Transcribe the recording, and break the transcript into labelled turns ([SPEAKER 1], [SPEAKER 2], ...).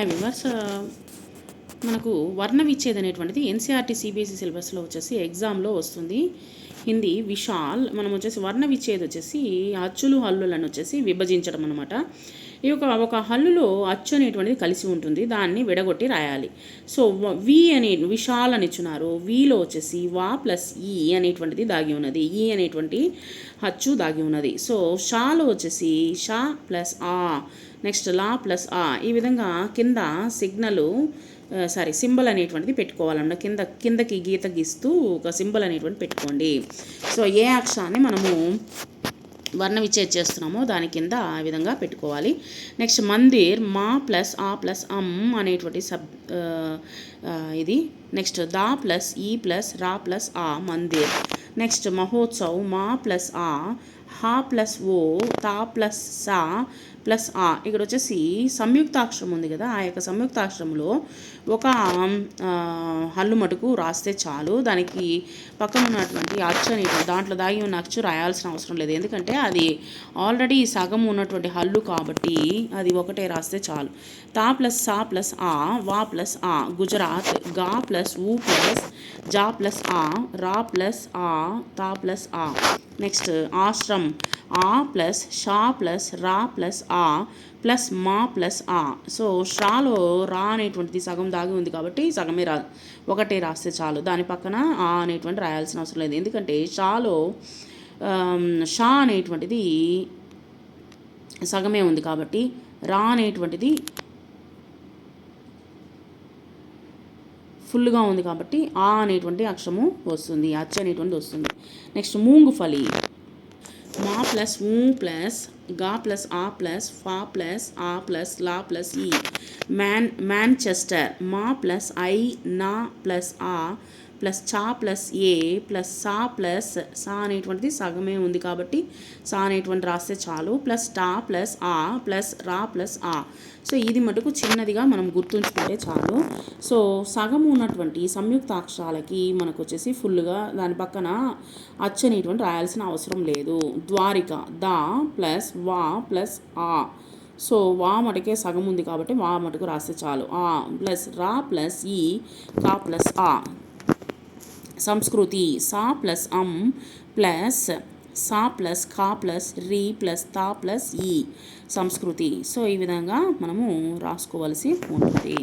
[SPEAKER 1] Hi viewers, మనకు వర్ణ విచ్ఛేదం అనేటువంటిది ఎన్సీఆర్టీ సిబిఎస్ఈ సిలబస్లో వచ్చేసి ఎగ్జామ్లో వస్తుంది. హిందీ విశాల్ మనం వచ్చేసి వర్ణ విచ్ఛేదం వచ్చేసి అచ్చులు హల్లులను వచ్చేసి విభజించడం అనమాట. ఈ ఒక హల్లులో అచ్చు అనేటువంటిది కలిసి ఉంటుంది, దాన్ని విడగొట్టి రాయాలి. సో వి అని విశాల్ అని ఇచ్చున్నారు. విలో వచ్చేసి వా ప్లస్ ఈ అనేటువంటిది దాగి ఉన్నది, ఈ అనేటువంటి అచ్చు దాగి ఉన్నది. సో షాలో వచ్చేసి షా ప్లస్ ఆ, నెక్స్ట్ లా ప్లస్ ఆ, ఈ విధంగా కింద సింబల్ అనేటువంటిది పెట్టుకోవాలన్నమాట. కిందకి గీత గీస్తూ ఒక సింబల్ అనేటువంటి పెట్టుకోండి. సో ఏ అక్షరాన్ని మనము వర్ణ విచ్ఛేదం చేస్తున్నామో దాని కింద ఆ విధంగా పెట్టుకోవాలి. నెక్స్ట్ మందిర్ మా ప్లస్ ఆ ప్లస్ అమ్ అనేటువంటి ఇది. నెక్స్ట్ దా ప్లస్ ఈ ప్లస్ రా ప్లస్ ఆ మందిర్. నెక్స్ట్ మహోత్సవ్ మా ప్లస్ ఆ, హా ప్లస్ ఓ, తా ప్లస్ సా ప్లస్ ఆ. ఇక్కడ వచ్చేసి సంయుక్తాక్షరం ఉంది కదా, ఆ యొక్క సంయుక్తాక్షరంలో ఒక హల్లు మటుకు రాస్తే చాలు. దానికి పక్కన ఉన్నటువంటి అచ్చు అనేటువంటి దాంట్లో దాగి ఉన్న అచ్చు రాయాల్సిన అవసరం లేదు, ఎందుకంటే అది ఆల్రెడీ సగం ఉన్నటువంటి హల్లు కాబట్టి అది ఒకటే రాస్తే చాలు. తా ప్లస్ సా ప్లస్ ఆ, వా ప్లస్ ఆ గుజరాత్, గా ప్లస్ ఊ ప్లస్ జా ప్లస్ ఆ, రా ప్లస్ ఆ, తా ప్లస్ ఆ. నెక్స్ట్ ఆశ్రమ్ ఆ ప్లస్ షా ప్లస్ రా ప్లస్ ఆ ప్లస్ మా ప్లస్ ఆ. సో షాలో రా అనేటువంటిది సగం దాగి ఉంది కాబట్టి సగమే ఒకటే రాస్తే చాలు. దాని పక్కన ఆ అనేటువంటి రాయాల్సిన అవసరం లేదు, ఎందుకంటే షాలో షా అనేటువంటిది సగమే ఉంది కాబట్టి రా అనేటువంటిది ఫుల్గా ఉంది కాబట్టి ఆ అనేటువంటి అక్షరము వస్తుంది, అచ్చు అనేటువంటిది వస్తుంది. నెక్స్ట్ మూంగుఫలి మా ప్లస్ ఊ ప్లస్ గా ప్లస్ ఆ ప్లస్ ఫా ప్లస్ ఆ ప్లస్ లా ప్లస్ ఈ. మ్యాన్చెస్టర్ మా ప్లస్ ఐ నా ప్లస్ ఆ ప్లస్ చా ప్లస్ ఏ ప్లస్ సా ప్లస్ సా అనేటువంటిది సగమే ఉంది కాబట్టి సా అనేటువంటి రాస్తే చాలు. ప్లస్ టా ప్లస్ ఆ ప్లస్ రా ప్లస్ ఆ. సో ఇది మటుకు చిన్నదిగా మనం గుర్తుంచుకుంటే చాలు. సో సగం ఉన్నటువంటి సంయుక్తాక్షరాలకి మనకు వచ్చేసి ఫుల్గా దాని పక్కన అచ్చు అనేటువంటి రాయాల్సిన అవసరం లేదు. ద్వారిక దా ప్లస్ వా ప్లస్ ఆ. సో వా మటుకే సగం ఉంది కాబట్టి వా మటుకు రాస్తే చాలు. ఆ ప్లస్ రా ప్లస్ ఈ కా ప్లస్ ఆ. సంస్కృతి సా ప్లస్ అమ్ ప్లస్ సా ప్లస్ ఖా ప్లస్ రీ ప్లస్ తా ప్లస్ ఈ సంస్కృతి. సో ఈ విధంగా మనము రాసుకోవలసి ఉంటుంది.